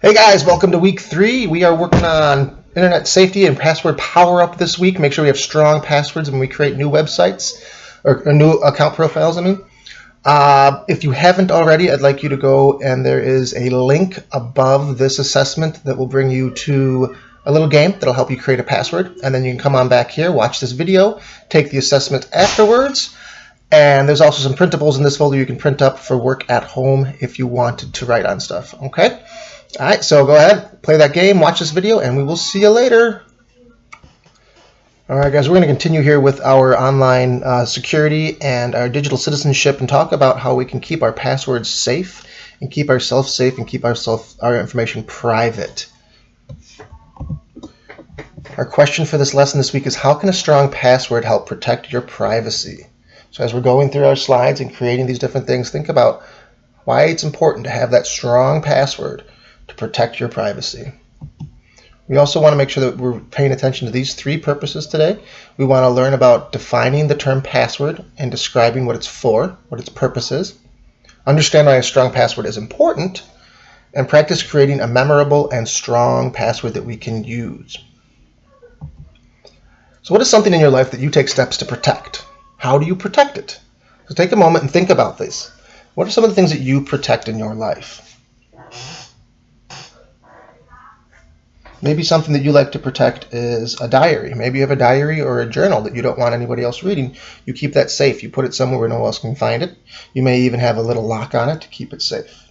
Hey guys, welcome to week 3. We are working on internet safety and password PowerUp this week. Make sure we have strong passwords when we create new websites or new account profiles. If you haven't already, I'd like you to go and there is a link above this assessment that will bring you to a little game that'll help you create a password. And then you can come on back here, watch this video, take the assessment afterwards. And there's also some printables in this folder you can print up for work at home if you wanted to write on stuff. Okay? All right, so go ahead, play that game, watch this video, and we will see you later. All right, guys, we're going to continue here with our online security and our digital citizenship and talk about how we can keep our passwords safe and keep ourselves safe and keep our information private. Our question for this lesson this week is, how can a strong password help protect your privacy? So as we're going through our slides and creating these different things, think about why it's important to have that strong password to protect your privacy. We also want to make sure that we're paying attention to these 3 purposes today. We want to learn about defining the term password and describing what it's for, what its purpose is, understand why a strong password is important, and practice creating a memorable and strong password that we can use. So what is something in your life that you take steps to protect? How do you protect it? So take a moment and think about this. What are some of the things that you protect in your life? Maybe something that you like to protect is a diary. Maybe you have a diary or a journal that you don't want anybody else reading. You keep that safe. You put it somewhere where no one else can find it. You may even have a little lock on it to keep it safe.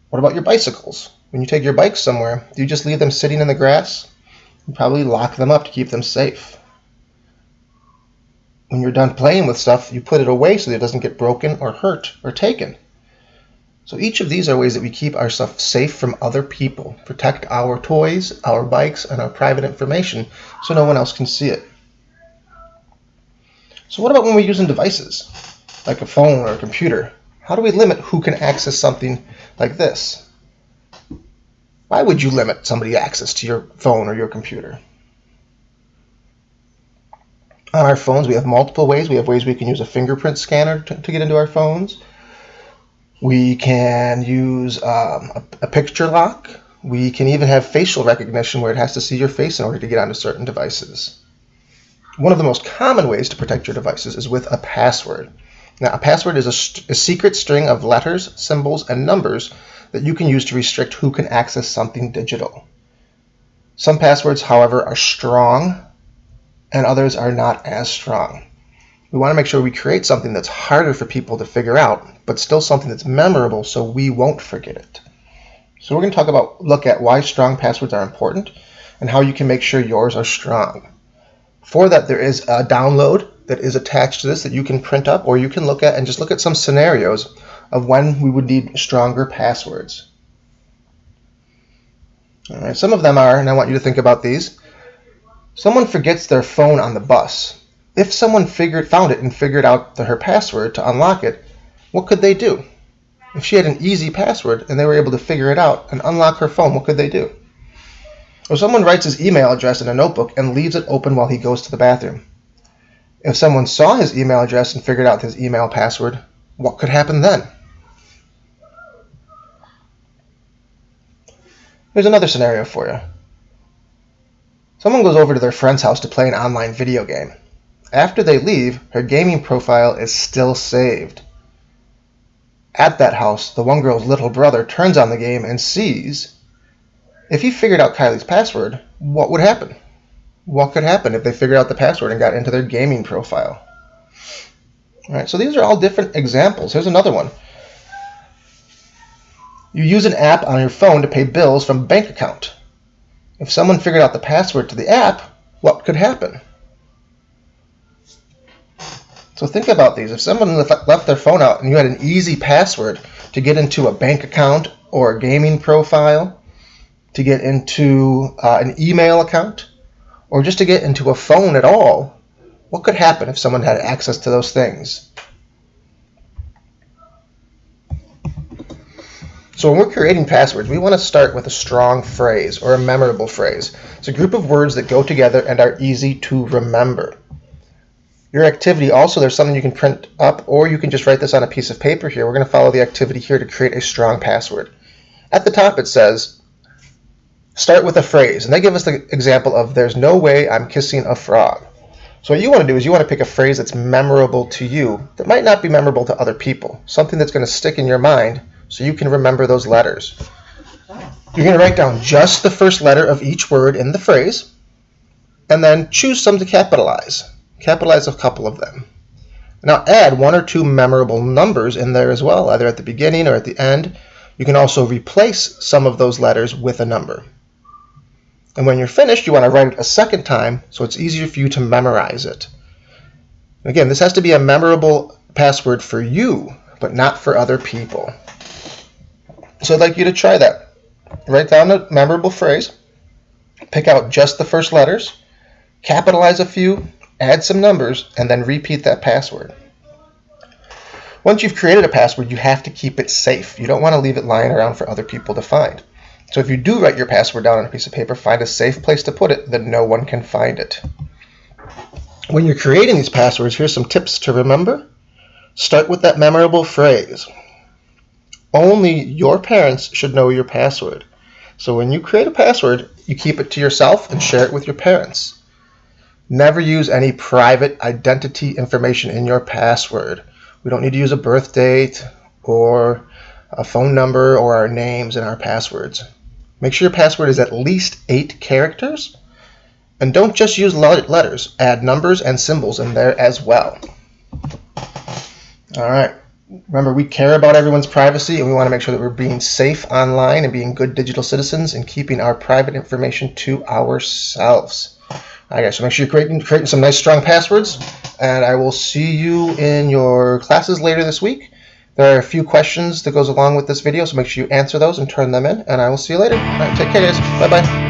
What about your bicycles? When you take your bike somewhere, do you just leave them sitting in the grass? You probably lock them up to keep them safe. When you're done playing with stuff, you put it away so that it doesn't get broken or hurt or taken. So each of these are ways that we keep our stuff safe from other people, protect our toys, our bikes, and our private information so no one else can see it. So what about when we're using devices, like a phone or a computer? How do we limit who can access something like this? Why would you limit somebody's access to your phone or your computer? On our phones, we have multiple ways. We have ways we can use a fingerprint scanner to get into our phones. We can use a picture lock. We can even have facial recognition where it has to see your face in order to get onto certain devices. One of the most common ways to protect your devices is with a password. Now, a password is a secret string of letters, symbols, and numbers that you can use to restrict who can access something digital. Some passwords, however, are strong, and others are not as strong. We want to make sure we create something that's harder for people to figure out, but still something that's memorable so we won't forget it. So we're going to look at why strong passwords are important and how you can make sure yours are strong. For that, there is a download that is attached to this that you can print up, or you can look at and just look at some scenarios of when we would need stronger passwords. All right, some of them are, and I want you to think about these. Someone forgets their phone on the bus. If someone found it and figured out her password to unlock it, what could they do? If she had an easy password and they were able to figure it out and unlock her phone, what could they do? Or someone writes his email address in a notebook and leaves it open while he goes to the bathroom. If someone saw his email address and figured out his email password, what could happen then? Here's another scenario for you. Someone goes over to their friend's house to play an online video game. After they leave, her gaming profile is still saved. At that house, the one girl's little brother turns on the game and sees, if he figured out Kylie's password, what would happen? What could happen if they figured out the password and got into their gaming profile? All right, so these are all different examples. Here's another one. You use an app on your phone to pay bills from a bank account. If someone figured out the password to the app, what could happen? So think about these. If someone left their phone out and you had an easy password to get into a bank account or a gaming profile, to get into an email account, or just to get into a phone at all, what could happen if someone had access to those things? So when we're creating passwords, we want to start with a strong phrase or a memorable phrase. It's a group of words that go together and are easy to remember. Your activity also, there's something you can print up, or you can just write this on a piece of paper here. We're going to follow the activity here to create a strong password. At the top it says, start with a phrase. And they give us the example of, there's no way I'm kissing a frog. So what you want to do is you want to pick a phrase that's memorable to you that might not be memorable to other people. Something that's going to stick in your mind so you can remember those letters. You're going to write down just the first letter of each word in the phrase, and then choose some to capitalize. Capitalize a couple of them. Now add one or two memorable numbers in there as well, either at the beginning or at the end. You can also replace some of those letters with a number. And when you're finished, you want to write it a second time so it's easier for you to memorize it. Again, this has to be a memorable password for you, but not for other people. So I'd like you to try that. Write down a memorable phrase, pick out just the first letters, capitalize a few, add some numbers, and then repeat that password. Once you've created a password, you have to keep it safe. You don't want to leave it lying around for other people to find. So if you do write your password down on a piece of paper, find a safe place to put it that no one can find it. When you're creating these passwords, here's some tips to remember. Start with that memorable phrase. Only your parents should know your password. So when you create a password, you keep it to yourself and share it with your parents. Never use any private identity information in your password. We don't need to use a birth date or a phone number or our names in our passwords. Make sure your password is at least 8 characters. And don't just use letters. Add numbers and symbols in there as well. All right. Remember, we care about everyone's privacy, and we want to make sure that we're being safe online and being good digital citizens and keeping our private information to ourselves. All right, guys, so make sure you're creating some nice, strong passwords, and I will see you in your classes later this week. There are a few questions that goes along with this video, so make sure you answer those and turn them in, and I will see you later. All right, take care, guys. Bye-bye.